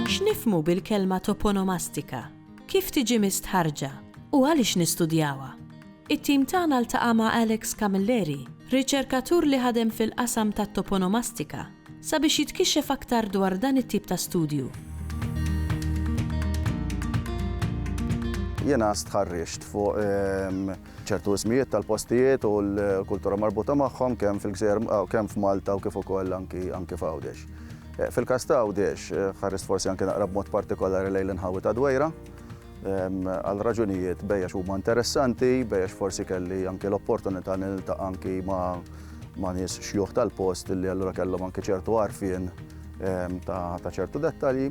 X'nifhmu bil-kelma toponomastika? Kif tiġi mistħarġa? U għaliex nistudjawha? It-tim tagħna ltaqa' ma' Alex Camilleri, riċerkatur li ħadem fil-qasam tat-toponomastika, sabiex jitkixxef aktar dwar dan it-tip ta' studju. Jiena stħarriġt fuq ċertu ismijiet tal-postijiet u l-kultura marbuta magħhom kemm fil-Gżejjer kemm f'Malta u kif ukoll anki f'Għawdex. Fil-każ ta' Għawdex ħarrist forsi anke naqra b'mod partikolari lejn l-inħawi ta' Dwejra għal raġunijiet bejjex huma interessanti, bejjex forsi kelli anke l-opportunità niltaqa' anki ma' nies xjuħ tal-post li allura kellhom anke ċertu għarfien ta' ċertu dettalji.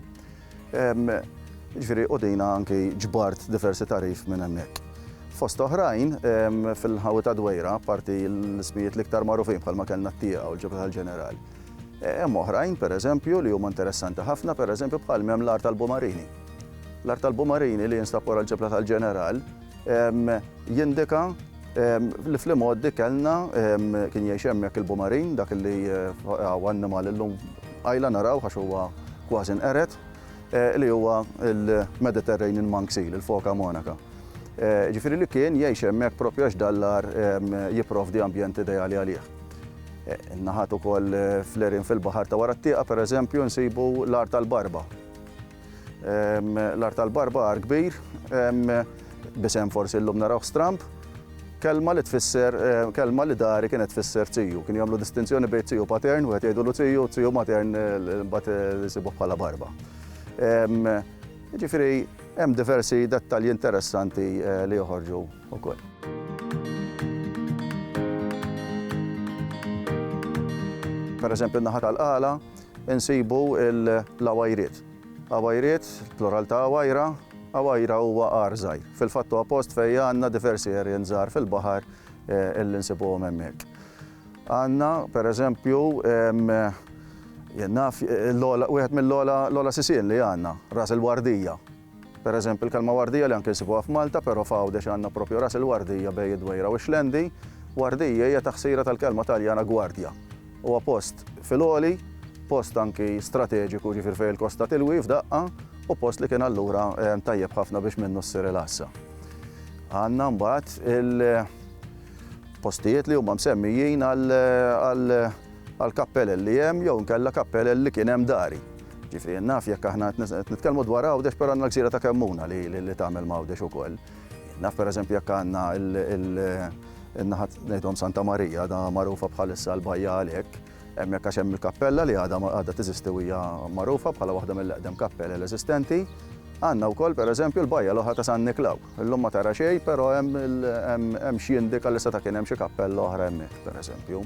Ġifieri u dejna anke ġbart diversi tarif minn hemmhekk. Fost oħrajn fil-ħawi ta' Dwejra, parti l-ismijiet l-iktar magħrufin bħalma kellna t-tieqa u l-ġebla tal-ġenerali. Hemm oħrajn pereżempju li huma interessanti ħafna, pereżempju bħal hemm l-art tal-Bumarini. L-art tal-Bumarini li jinstab wara l-ġebla tal-ġeneral jindika li fl-imoddi kellna kien jgħix hemmhekk il-Bumarin, dak li huwa annimal illum għajla naraw għax huwa kważi nqered, li huwa il-Mediterranean monk seal, il-foka monaca. Ġifieri li kien jgħix hemmhekk proprju għax dal-ar jipprovdi ambjent ideali għalih. Naħat ukoll fl-erin fil-baħar ta' wara t-tieqa pereżempju nsibu l-art tal-Barba. L-art tal-Barba għar kbir, b'isem forsi llum naraw stramp, kelma li tfisser, kelma li dari kienet tfisser tziju. Kien jagħmlu distinzjoni bejn tziju patern, wieħed jgħidulu tziju matern mbagħad isibuh bħala barba. Jiġifieri hemm diversi dettalji interessanti li joħorġu wkoll. Pereżempju n-naħa tal-qala insibu l-awajriet. Awajriet, plural ta' awajra, awajra huwa għar żgħir. Fil-fatt huwa post fejn għandna diversi erjen żgħar fil-baħar illi nsibuhom hemmhekk. Għandna pereżempju wieħed mill-ogħla sisien li għandna, Ras il-Wardija. Pereżempju l-kelma Wardija li anke nsibuha f'Malta, però f'Għawdex għandna proprju Ras il-Wardija bejn Dwejra u Xlendi. Wardija hija taħsira tal-kelma Taljana gwardja. Huwa post fil-għoli, post anki strateġiku ġifir fejn il-kosta tilwi f'daqqa u post li kien allura tajjeb ħafna biex minnu ssir il-assa. Għandna mbagħad il-postijiet li huma msemmijin għal kappelelli hemm jew nkella kappelelli kien hemm dari. Ġifieri naf jekk aħna nitkellmu dwar Għawdex però għandna l-gżira ta' Kemmuna li tagħmel Għawdex ukoll. Naf pereżempju jekk għandna in-naħat ngħidhom Santa Marija da magħrufa bħalissa l-bajja għalhekk, hemmhekk għax hemm il-kappella li għadha teżisti hija magħrufa bħala waħda mill-eqdem kappella eżistenti. Għandna wkoll pereżempju l-bajja l-oħra ta' San Niklaw. Illum ma tara xejn, però hemm xi jindika li seta' kien hemm xi kappella oħra hemmhekk pereżempju.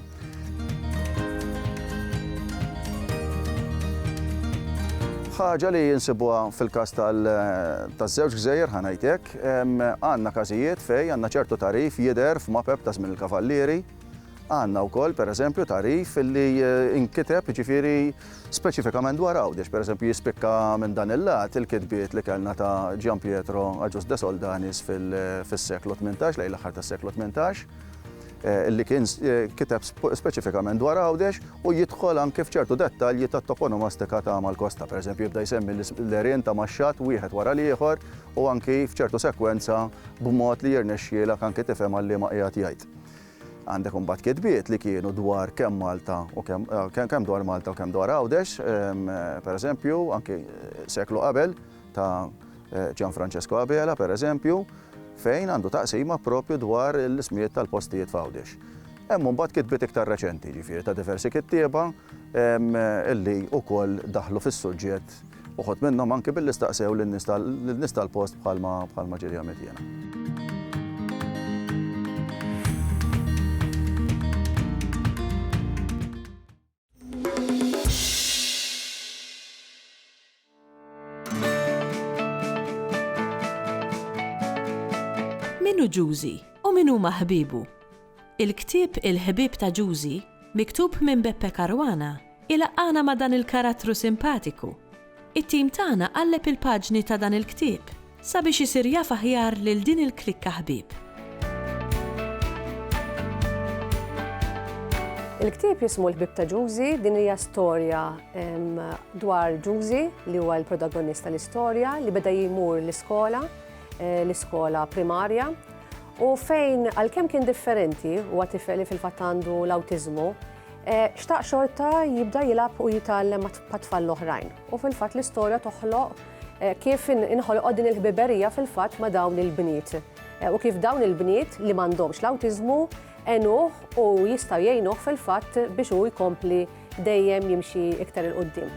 Ħaġa li jinsibuha fil-każ taż-żewġ gżejjer ħanajtek, għandna każijiet fejn għandna ċertu tarif jidher f'mapep ta' żmien il-kavallieri. Għandna wkoll pereżempju tarif li inkiteb jiġifieri speċifikament dwar Għawdex, pereżempju jispikka minn dan il-lat il-kitbiet li kellna ta' Gian Pietro Aġus de Soldanis fis-seklu 18 lejn l-aħħar tas-seklu 18. Li kien kiteb speċifikament dwar Għawdex u jidħol anke f'ċertu dettalji tat-toponomastika ta' mal-kosta. Pereżempju jibda jsemmi l-erjen ta' Maxxat wieħed wara l-ieħor u anke f'ċertu sekwenza b'mod li jirnexxielek anke tifhem għal liema qiegħed jgħid. Għandek imbagħad kitbiet li kienu dwar kemm Malta u kemm dwar Malta u kemm dwar Għawdex, pereżempju anke seklu qabel ta' Gian Francesco Abela pereżempju, fejn għandu taqsima proprju dwar l-ismijiet tal-postijiet f'Għawdex. Hemm mbagħad kitbiet iktar reċenti, ġifieri ta' diversi kittieba illi wkoll daħlu fis-suġġett uħud minnhom anke billi staqsew lin-nies tal-post bħalma ġieli għamilt jiena. Minu Ġużi u min huma ħbibu? Il-ktieb Il-ħbieb ta' Ġużi, miktub minn Beppe Caruana, ilaqqana ma' dan il-karattru simpatiku. It-tim tagħna qalleb il-paġni ta' dan il-ktieb sabiex isir jaf aħjar lil din il-klikka ħbieb. Il-ktieb jismu l-ħbieb ta' Giusy, din hija storja dwar Giusy li huwa l-protagonista l-istorja li beda jimur l-iskola primarja u fejn għalkemm kien differenti huwa tifel li fil-fatt għandu l-awtiżmu, xtaq xorta jibda jilab u jitgħallem ma' tfal l-oħrajn. U fil-fatt l-istorja toħloq kif inħoloq din il-ħbiberija fil-fatt ma' dawn il-bniet. U kif dawn il-bniet li m'għandhomx l-awtiżmu enuh u jistgħu jgħinuh fil-fatt biex hu jkompli dejjem jimxi iktar il-qudiem.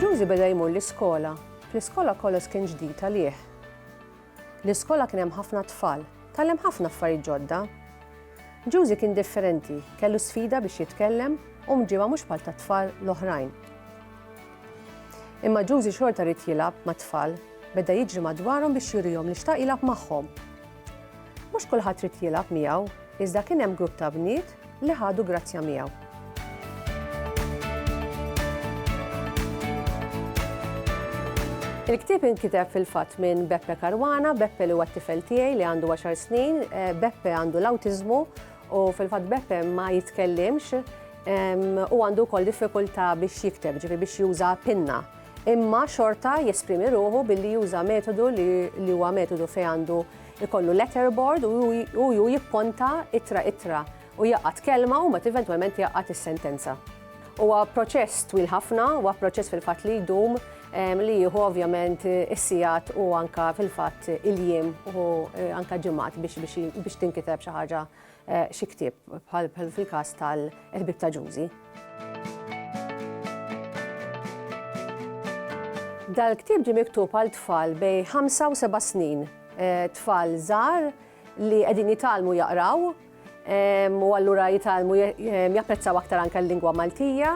Giusy beda jmur l-iskola. Fl-iskola kollox kien ġdid għalih. L-iskola kien hemm ħafna tfal, tgħallem ħafna affarijiet ġodda. Giusy kien differenti, kellu sfida biex jitkellem u mġiba mhux bħal tat-tfal l-oħrajn. Imma Giusy xorta rid jilab ma' tfal, beda jiġri madwarhom biex jurihom li xtaq jilab magħhom. Mhux kulħadd rid jilab miegħu, iżda kien hemm grupp ta' bniet li ħadu grazzja miegħu. Il-ktieb inkiteb fil-fatt minn Beppe Caruana, Beppe li huwa t-tifel tiegħi li għandu 10 snin, Beppe għandu l-awtiżmu u fil-fatt Beppe ma jitkellimx u għandu wkoll diffikultà biex jikteb, ġifieri biex juża pinna. Imma xorta jesprimi ruħu billi juża metodu li huwa metodu fejn għandu ikollu letterboard u ju jipponta ittra u jaqgħad kelma u mbagħad eventwalment jaqgħad is-sentenza. Huwa proċess twil ħafna, huwa proċess fil-fatt li jdum li jieħu ovvjament is-sigħat u anka fil-fatt il-jiem u anka ġimgħat biex tinkiteb xi ħaġa xi ktieb bħal fil-każ tal-ħbieb ta' Giusy. Dal-ktieb ġie miktub għal tfal bej 5 u 7 snin, tfal żgħar li qegħdin jitgħallmu jaqraw u allura jitalmu japprezzaw aktar anke l-lingwa Maltija,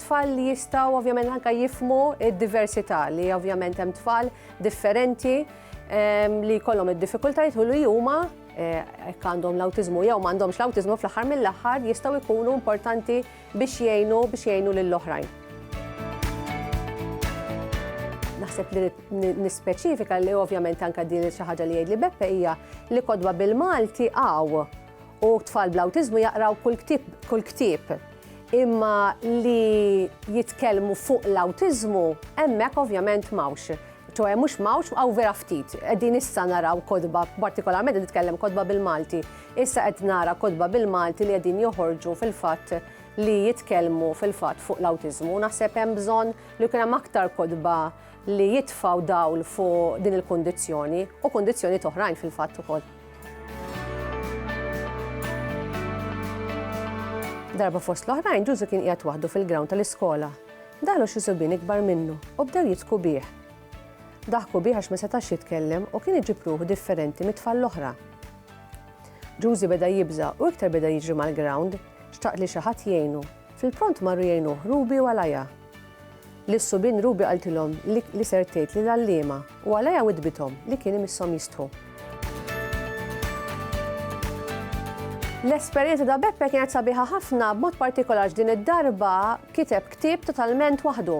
tfal li jistgħu ovvjament anke jifhmu id-diversità li ovvjament hemm tfal differenti li jkollhom id-diffikultajiet u li huma jekk għandhom l-awtiżmu jew m'għandhomx l-awtiżmu fl-aħħar mill-aħħar jistgħu jkunu importanti biex jgħinu lill-oħrajn. Naħseb li nispeċifika li ovvjament anke din xi ħaġa li jgħid li Beppe hija li kodba bil-Malti u tfal bl-awtiżmu jaqraw kull ktieb. Imma li jitkellmu fuq l-awtiżmu hemmhekk ovvjament m'hawnx. ċoħe mhux m'hawnx hawn vera ftit. Qegħdin issa naraw kodba, partikolarment qed titkellem kodba bil-Malti. Issa qed nara kodba bil-Malti li qegħdin joħorġu fil-fatt li jitkellmu fil-fatt fuq l-awtiżmu. Naħseb hemm bżonn li jkun hemm aktar kodba li jitfgħu dawl fuq din il-kundizzjoni u kundizzjoni oħrajn fil-fatt ukoll. Darba fost l-oħrajn Giusy kien qiegħed waħdu fil-ground tal-iskola. Daħlu xi subien ikbar minnu u bdew jitku bih. Daħku bih għax ma setax jitkellem u kien iġib ruħu differenti mit-tfal l-oħra. Giusy beda jibża u iktar beda jiġri mal-ground, xtaq li xi ħadd jgħinu. Fil-pront marru jgħinuh Ruby u Alaja. Lis-subien Ruby qaltilhom li ser tgħid lil għalliema u Alaja widbithom li kien imisshom jistħu. L-esperjenza ta' Beppe kienet sabiħa ħafna b'mod partikolari din id-darba kiteb ktieb totalment waħdu.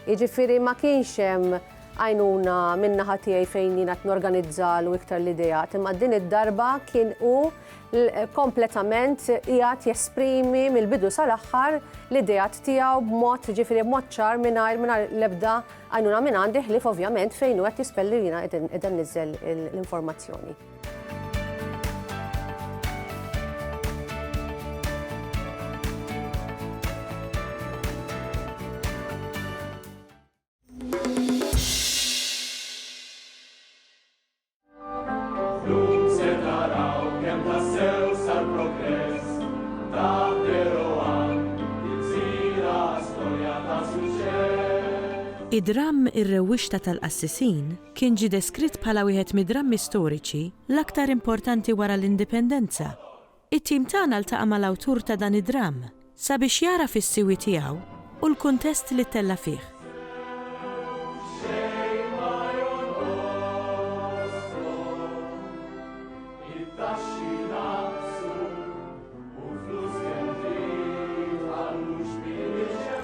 Jiġifieri ma kienx hemm għajnuna min-naħa tiegħi fejn jiena qed norganizzalu iktar l-idejat, imma din id-darba kien hu kompletament qiegħed jesprimi mill-bidu sal-aħħar l-idejat tiegħu b'mod b'mod ċar mingħajr l-ebda għajnuna minn għandi ħlief ovvjament fejn hu qed jispelli jiena qed nniżżel l-informazzjoni. Id-dramm Ir-Rewwixta tal-Qassisin kien ġie deskritt bħala wieħed mid-drammi storiċi l-aktar importanti wara l-indipendenza. It-tim tagħna ltaqa' mal-awtur ta' dan id-dramm sabiex jara fis-siwi tiegħu u l-kuntest li tella fih.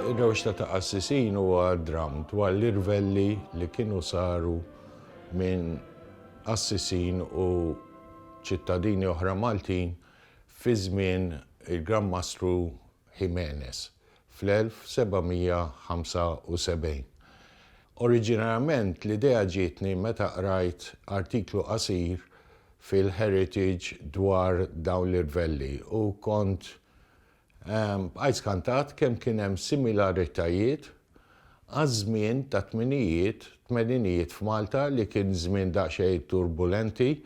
Ir-rewxta ta' Assisin huwa dram dwar l-irvelli li kienu saru minn Assisin u ċittadini oħra Maltin fi żmien il-Gran Mastru Jimenez fl-1775. Oriġinarjament l-idea ġietni meta qrajt artiklu qasir fil-Heritage dwar dawn l-irvelli u kont għajt skantat kemm kien hemm similaritajiet għaż-żmien ta' tmeninijiet f'Malta li kien żmien daqsxejn turbulenti,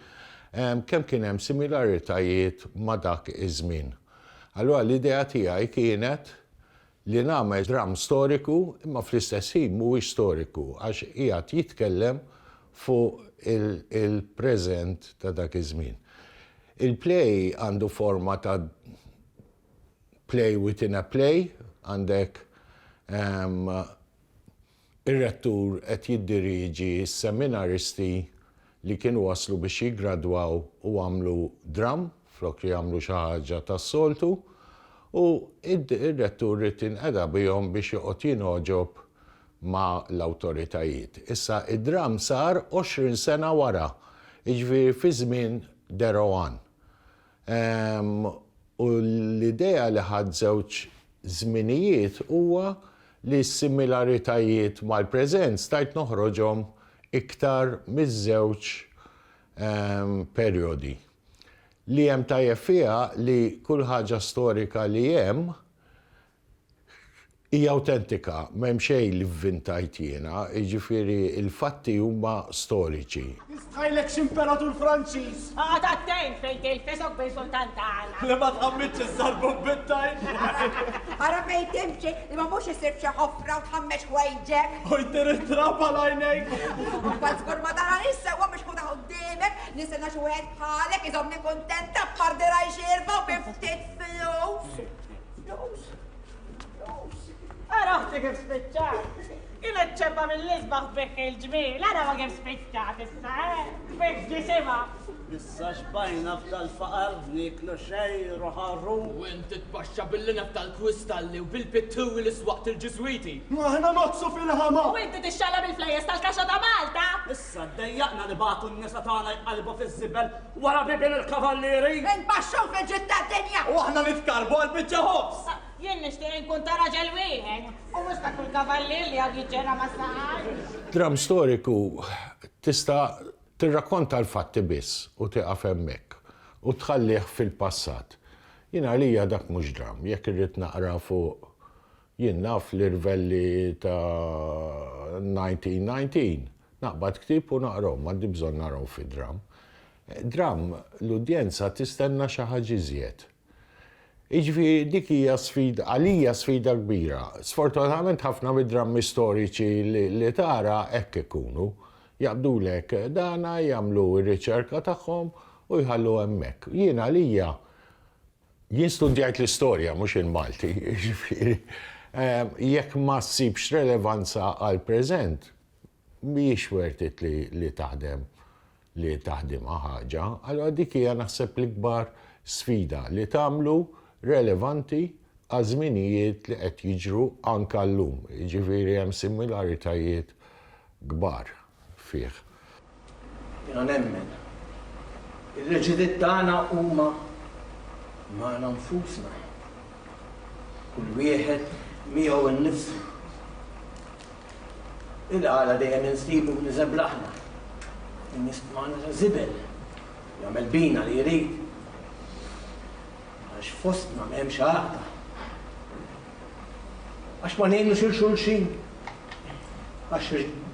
kemm kien hemm similaritajiet ma' dak iż-żmien. Allura l-idea tiegħi kienet li nagħmel dram storiku imma fl-istess ħin mhuwiex storiku għax qiegħed jitkellem fuq il-preżent ta' dak iż-żmien. Il-play għandu forma ta' play within a play, għandek ir-rettur qed jiddiriġi s-seminaristi li kienu waslu biex jiggradwaw u għamlu dram flok li għamlu xi ħaġa tas-soltu u ir-rettur rrid inqeda bihom biex joqgħod jinogħġob ma' l-awtoritajiet. Issa id-dram sar 20 sena wara, jiġifieri fi żmien Derowan. U l-idea li ħadd żewġ żminijiet huwa li s-similaritajiet mal-preżent stajt noħroġhom iktar miż-żewġ perjodi. Li hemm tajjeb fiha li kull ħaġa storika li hemm hija awtentika, m'hemm xejn li vvintajt jiena, jiġifieri il-fatti huma storiċi. Jistħajlek x'imperatur Franċiż! Għad attent fejn tilfisok bejn sultan tagħna. Li ma tħammitx iż-żarbu bit-tajn! Ara fejn timxi li ma mhux isir xi ħofra u tħammex wejġek. U jtir it-traba l-għajnejk! Bad żgur ma dara nissewa biex tkun quddiemek, nistenna xi wieħed bħalek iżomni kuntenta bħal diraj xierba u biftit flus. Araħti kif spiċċat. Kienet ċebba mill-isbaħ bekk il-ġmil, ara ma kif spiċċat issa, bekk ġisima. Issa xbajna f'tal-faqar, niklu xej, roħarru. U inti tbaxxa bil-linaf tal-kristalli u bil-pitturi li swaqt il-ġiswiti. Aħna nozzu fil-ħama! U inti tixxalla bil-flejes tal-kaxa ta' Malta. Issa d-dejjaqna li batu n-nisa tagħna jqalbu fiż-żibel wara bibin il-kavallieri. Nbaxxew fil-ġidda d-dinja. U aħna nitkarbu għal-biċċa ħobs! Jien nixtieq nkun ta' raġel wieħed, u mhux ta' kull kavallier li għad jiġġera ma' saqaj. Dram storiku tista' tirrakkonta l-fatti biss u tieqaf hemmhekk u tħallih fil-passat. Jien għalija dak mhux dram, jekk irrid naqra fuq jien naf l-irvelli ta' 1919. Naqbad ktieb u naqrom, m'għandi bżonn naraw fi dram. Dram l-udjenza tistenna xi ħaġa iżjed. Iġvi dik hija sfida, għalija sfida kbira. Sfortunatament ħafna mid-drammi storiċi li tara hekk ikunu. Jaqbdulek dana, jagħmlu r-riċerka tagħhom u jħallu hemmhekk. Jien għalija jien studjajt l-istorja mhux il-Malti, jiġifieri jekk ma ssibx relevanza għall preżent mhijiex wertit li taħdem ħaġa. Allura dik hija naħseb l-ikbar sfida li tagħmlu relevanti għaż-żminijiet li qed jiġru anke llum. Jiġifieri hemm similaritajiet kbar fih. Jiena nemmen. Ir-reġidiet tagħna huma magħna nfusna. Kull wieħed miegħu innifsu. Il-qala dejjem insibu niżeblaħna. In-nies magħna żibel. Jagħmel bina li jrid. Għax fostna m'hemmx għaqda. Għax ma ngħinu xulxin. Għax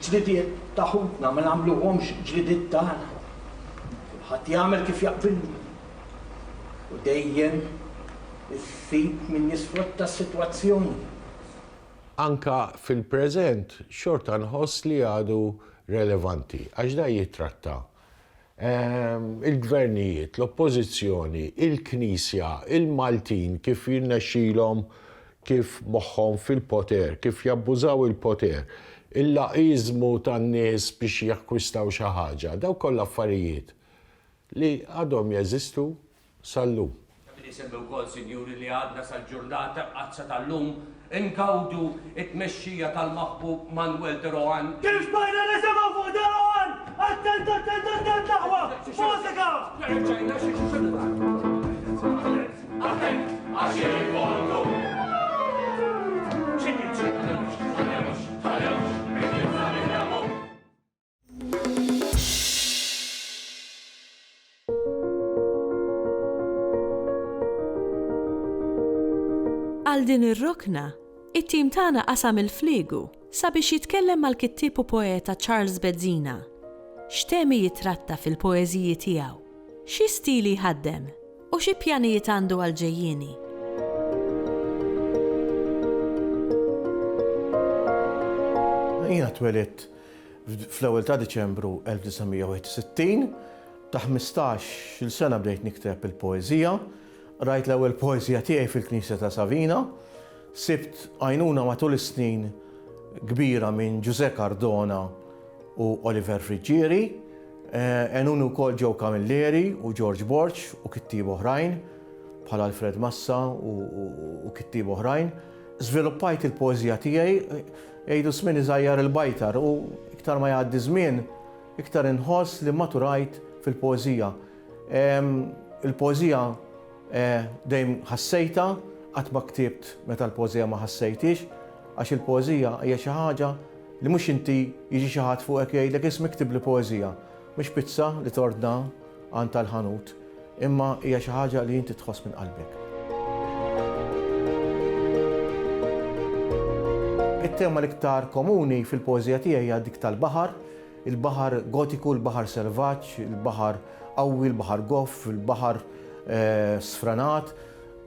ġlidiet ta' ħutna ma nagħmluhomx ġlidiet tagħna. Kulħadd jagħmel kif jaqbillu. U dejjem issib min jisfrutta s-sitwazzjoni. Anka fil-preżent xorta nħoss li għadu relevanti għax da jitratta il-gvernijiet, l-oppożizzjoni, il-Knisja, il-Maltin kif jinnexxilhom kif moħħhom fil-poter, kif jabbużaw il-poter, il-laqizmu tan-nies biex jakkwistaw xi ħaġa, daw kollha affarijiet li għadhom jeżistu sal-lum. Semmi wkoll, sinjuri, li għadna sal-ġurnata qazza tal-lum nkawdu it-tmexxija tal-maħbub Manuel de Rohan. Kif bajna nisimgħu fuq Derowan? Attent naħwa! Mużika! Rġajna xi Attent għax jgħidu. Għal din ir-rokna, it-tim tagħna qasam il-fliegu sabiex jitkellem mal-kittib u poeta Charles Bezzina. X'temi jitratta fil-poeżiji tiegħu, xi stili ħaddem u xi pjanijiet għandu għal-ġejjieni. Jiena twelidt fl-ewwel ta' Diċembru 1961, ta' 15-il sena bdejt nikteb il-poeżija. Rajt l-ewwel poeżija tiegħi fil-Knisja ta' Savina, sibt għajnuna matul is-snin kbira minn Giuseppe Cardona u Oliver Frigieri, għenuni wkoll Joe Camilleri u George Borch u kittieb oħrajn bħal Alfred Massa u kittieb oħrajn. Żviluppajt il-poeżija tiegħi jgħidu żmien iżgħajjar il-bajtar u iktar ma jgħaddi żmien iktar inħoss li maturajt fil-poeżija. Il-poeżija dejjem ħassejta qatt ma ktibt meta l-poeżija ma ħassejtix, għax il-poeżija hija xi ħaġa li mhux inti jiġi xi ħadd fuqek jgħidlek isma' iktib li poeżija. Mhux pizza li tordna għand tal-ħanut, imma hija xi ħaġa li inti tħoss minn qalbek. It-tema l-iktar komuni fil-poeżija tiegħi hija dik tal-baħar, il-baħar gotiku, il-baħar selvaġġ, il-baħar qawwi, il-baħar goff, il-baħar sfranat.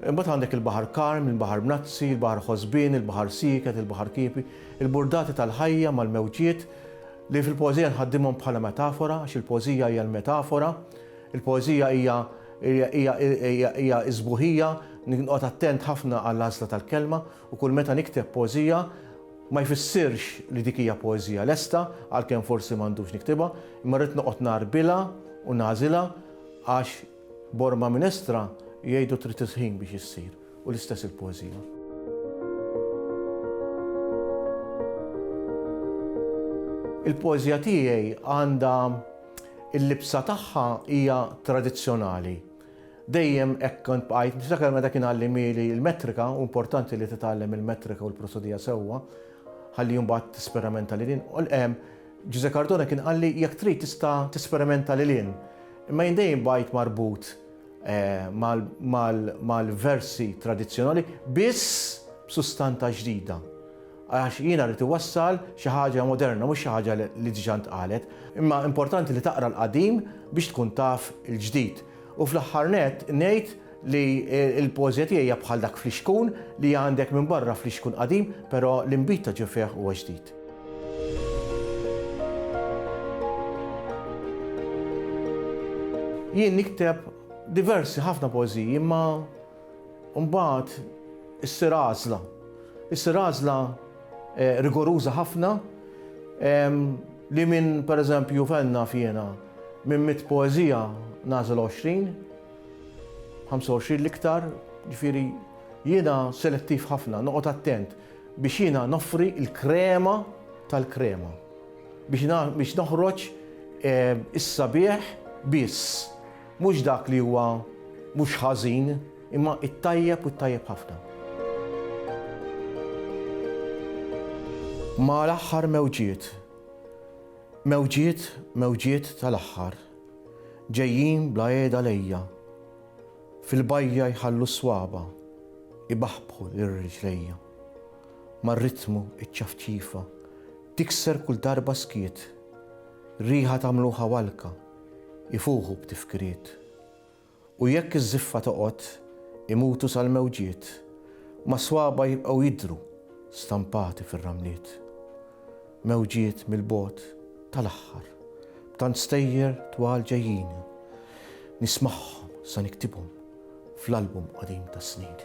Imbagħad għandek il-baħar karm, il-baħar mnazzi, il-baħar ħosbien, il-baħar siket, il-baħar kiepi, il-burdati tal-ħajja mal-mewġiet li fil-poeżija nħaddimhom bħala metafora, għax il-poeżija hija l-metafora, il-poeżija hija iżbuħija, noqgħod attent ħafna għall-għażla tal-kelma u kull meta nikteb poeżija ma jfissirx li dik hija poeżija lesta għalkemm forsi m'għandux niktibha, imma rrid noqgħod narbilha u nagħżilha għax borma minestra jgħidu trid isħin biex issir u l-istess il-poeżija. Il-poeżija tiegħi għandha il-libsa tagħha hija tradizzjonali. Dejjem hekk kont bqajt, niftakar meta kien għallimieli l-metrika, u importanti li titgħallem il-metrika u l-prosodija sewwa, ħalli mbagħad tisperimenta lil in. Giuseppe Cardona kien qalli jekk trid tista' tisperimenta lil in. Imma jien dejjem bqajt marbut mal-versi tradizzjonali biss b'sustanta ġdida. Għax jiena rrid iwassal xi ħaġa moderna, mhux xi ħaġa li diġà ntqalet. Imma importanti li taqra l-qadim biex tkun taf il-ġdid. U fl-aħħar nett ngħid li l-poeżija tiegħi hija bħal dak fl-ixkun li għandek minn barra fl-ixkun qadim, però l-inbit ta' ġefeħ huwa ġdid. Jien nikteb diversi ħafna poeżiji, imma mbagħad issir għażla. Issir għażla rigoruża ħafna li minn pereżempju fenna fjena minn 100 poeżija nażel 20, 25 l-iktar, ġifieri jiena selettiv ħafna, noqgħod attent biex jiena noffri l-krema tal-krema. Biex noħroġ is-sabiħ biss. Mhux dak li huwa mhux ħażin, imma it-tajjeb u t-tajjeb ħafna. Ma l-aħħar mewġiet. Mewġiet tal-aħħar. Ġejjin bla qiegħda lejja. Fil-bajja jħallu swaba, ibaħbħu lir-riġlejja. Mar-ritmu iċ-ċafċifa, tikser kull darba skiet. Riħa tagħmluha walka, ifuħu b'tifkiriet. U jekk iż-żiffa toqgħod, imutu sal-mewġiet, ma swaba jibqgħu jidhru stampati fir-ramliet. Mewġiet mill-bogħod tal-aħħar, b'tant stejjer twal ġejjin, nismagħhom sa niktibhom fl-album qadim tas-snin.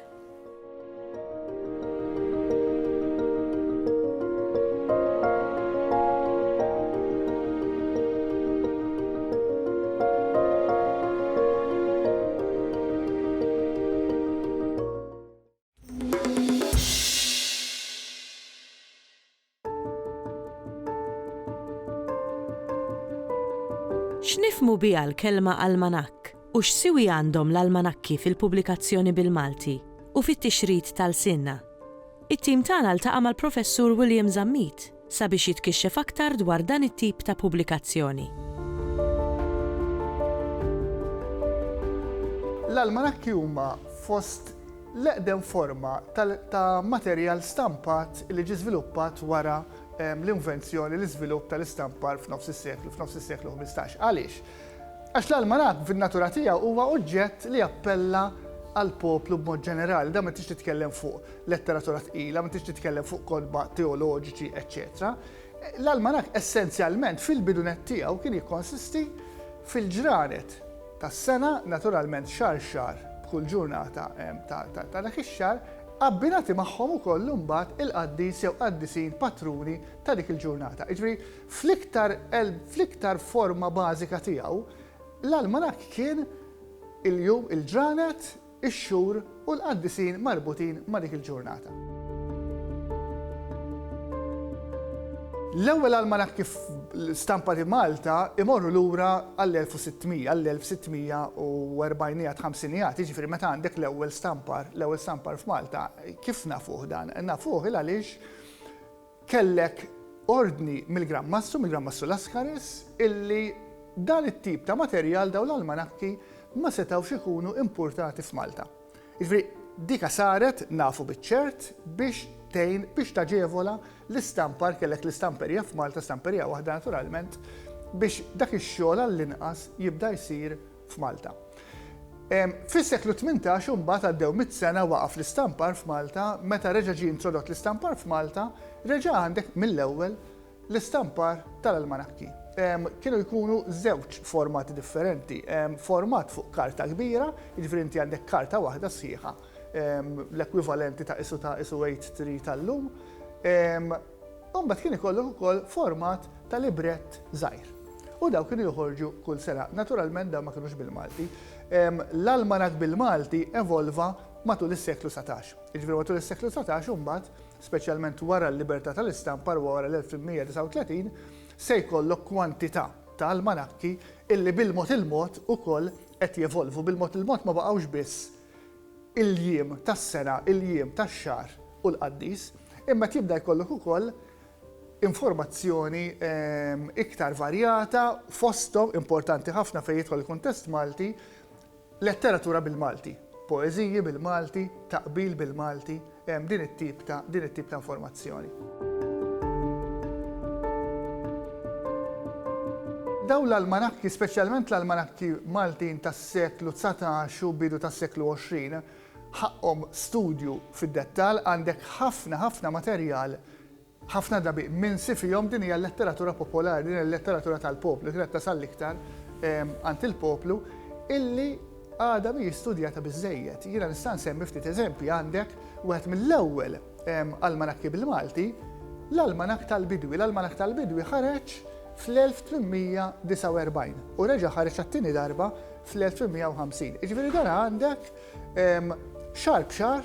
X'nifhmu biha l-kelma almanakk u x'siwi għandhom l-almanakki fil-pubblikazzjoni bil-Malti u fit-tixrid tal-sinna? It-tim tagħna ltaqa' mal-Professur William Zammit sabiex jitkixxef aktar dwar dan it-tip ta' pubblikazzjoni. L-almanakki huma fost l-eqdem forma ta' materjal stampat li ġi żviluppat wara l-invenzjoni l-iżvilupp tal-istampar f'nofs is-seklu 15. Għaliex? Għax l-almanak fin-natura tiegħu huwa oġġett li appella għal poplu b'mod ġenerali, da ma tix titkellem fuq letteratura tqila, ma tix titkellem fuq kodba teoloġiċi, etc. L-almanak essenzjalment fil-bidunet tiegħu kien jikkonsisti fil-ġranet tas-sena, naturalment xar b'kull ġurnata ta' dak ix-xahar, abbinati magħhom ukoll imbagħad il-qaddis jew qaddisin patruni ta' dik il-ġurnata. Jiġifieri fl-iktar forma bażika tiegħu, l-almanak kien il-jum, il-ġranet, ix-xhur u l-qaddisin marbutin ma' dik il-ġurnata. L-ewwel almanakki stampati Malta imorru lura għall-1600, għall-1640-50, jiġifieri meta għandek l-ewwel stampar f'Malta. Kif nafuh dan? Nafuh għaliex kellek ordni mill-Grammassru Laskaris, illi dan it-tip ta' materjal dawn l-almanakki ma setawx ikunu importati f'Malta. Jiġifieri dika saret nafu biċ-ċert biex taġevola l-istampar, kellek l-istamperija f'Malta, stamperija waħda naturalment, biex dak ix-xogħol għall-inqas jibda jsir f'Malta. Fis-seklu 18 imbagħad għaddew 100 sena waqaf l-istampar f'Malta, meta reġa' ġie introdott l-istampar f'Malta, reġa' għandek mill-ewwel l-istampar tal-almanakki. Kienu jkunu żewġ formati differenti. Format fuq karta kbira, jiġifieri inti għandek karta waħda sħiħa, l-ekwivalenti ta' isu A3 tal-lum. Imbagħad kien ikollok ukoll format ta' librett żgħir. U daw kienu joħorġu kull sena. Naturalment dawn ma kinux bil-Malti. L-almanak bil-Malti evolva matul is-seklu 19. Jiġifieri matul is-seklu 19 imbagħad, speċjalment wara l-libertà tal-istampar wara l-1839, se jkollok kwantità ta' almanakki illi bil-mod il-mod ukoll qed jevolvu. Bil-mod il-mod ma baqgħux biss il-jiem tas-sena, il-jiem tax-xahar u l-qaddis, imma tibda jkollok ukoll informazzjoni iktar varjata, fosthom importanti ħafna fejn jidħol il-kuntest Malti, letteratura bil-Malti, poeżiji bil-Malti, taqbil bil-Malti, din it-tip ta' informazzjoni. Daw l-almanakki, speċjalment l-almanakki Maltin tas-seklu 19 u bidu tas-seklu 20, ħaqhom studju fid-dettall, għandek ħafna materjal, ħafna drabi minn sifihom din hija l-letteratura popolari, din hija l-letteratura tal-poplu, kienet tasal iktar għand il-poplu, illi għadha mi studjata biżżejjed. Jiena nista' nsemmi ftit eżempji, għandek wieħed mill-ewwel almanakki bil-Malti, l-almanak tal-Bidwi. L-almanak tal-Bidwi ħareġ fl-1849 u reġa' ħareġ għat-tieni darba fl-1850. Jiġifieri dan għandek xahar b'xahar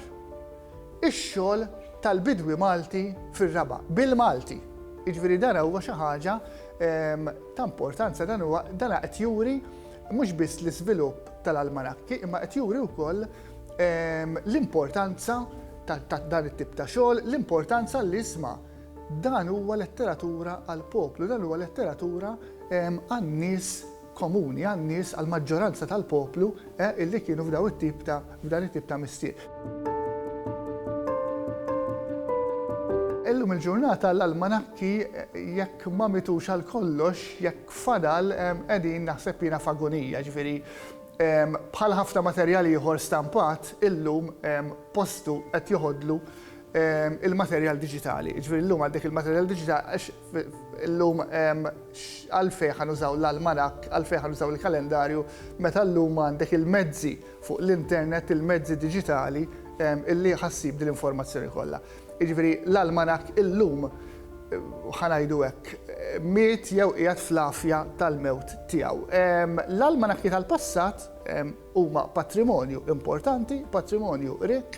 ix-xogħol tal-Bidwi Malti fir-Raba bil-Malti. Jiġifieri dan huwa xi ħaġa ta' importanza, dan qed juri mhux biss l-iżvilupp tal-almanakki, imma qed juri wkoll l-importanza ta' dan it-tip ta' xogħol, l-importanza li isma' dan huwa letteratura għall-poplu, dan huwa letteratura għan-nies komuni, għan-nies għall-maġġoranza tal-poplu illi kienu f'dan it-tip ta' mistier. Illum il-ġurnata l-almanakki jekk ma mitux għal kollox, jekk fadal qegħdin naħseb jiena f'agonija, ġifieri bħal ħafna materjali ieħor stampat, illum postu qed joħodlu il-materjal digitali. Ġifieri illum għandek il-materjal digitali, illum għalfejn ħanużaw l-almanak, għalfejn ħanużaw il-kalendarju, meta llum għandek il-mezzi fuq l-internet, il-mezzi digitali illi ħassib din l-informazzjoni kollha. Jiġifieri l-almanak illum ħanajdu hekk miet jew qiegħed fl-afja tal-mewt tiegħu. L-almanakki tal-passat huma patrimonju importanti, patrimonju rik,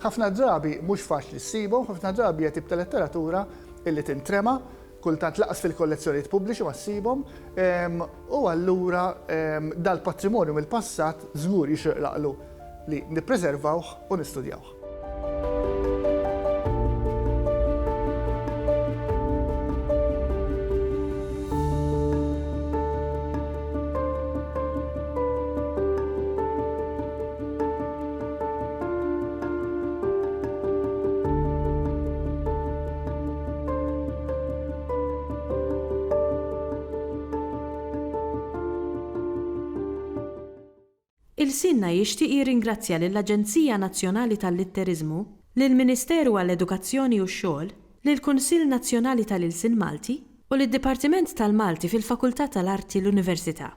ħafna drabi mhux faċli ssibhom, ħafna drabi hija tip ta' letteratura illi tintrema, kultant laqas fil-kollezzjonijiet pubbliċi ma ssibhom, u allura dal-patrimonju mill-passat żgur jixirqlaqlu li nippreservawh u nistudjawh. Il-Sinna jixtieq jirringrazzja lill-Aġenzija Nazzjonali tal-Litterizmu, lill-Ministeru għall-Edukazzjoni u x-Xogħol, lill-Kunsill Nazzjonali tal-Ilsien Malti u lid-Dipartiment tal-Malti fil-Fakultà tal-Arti l-Università.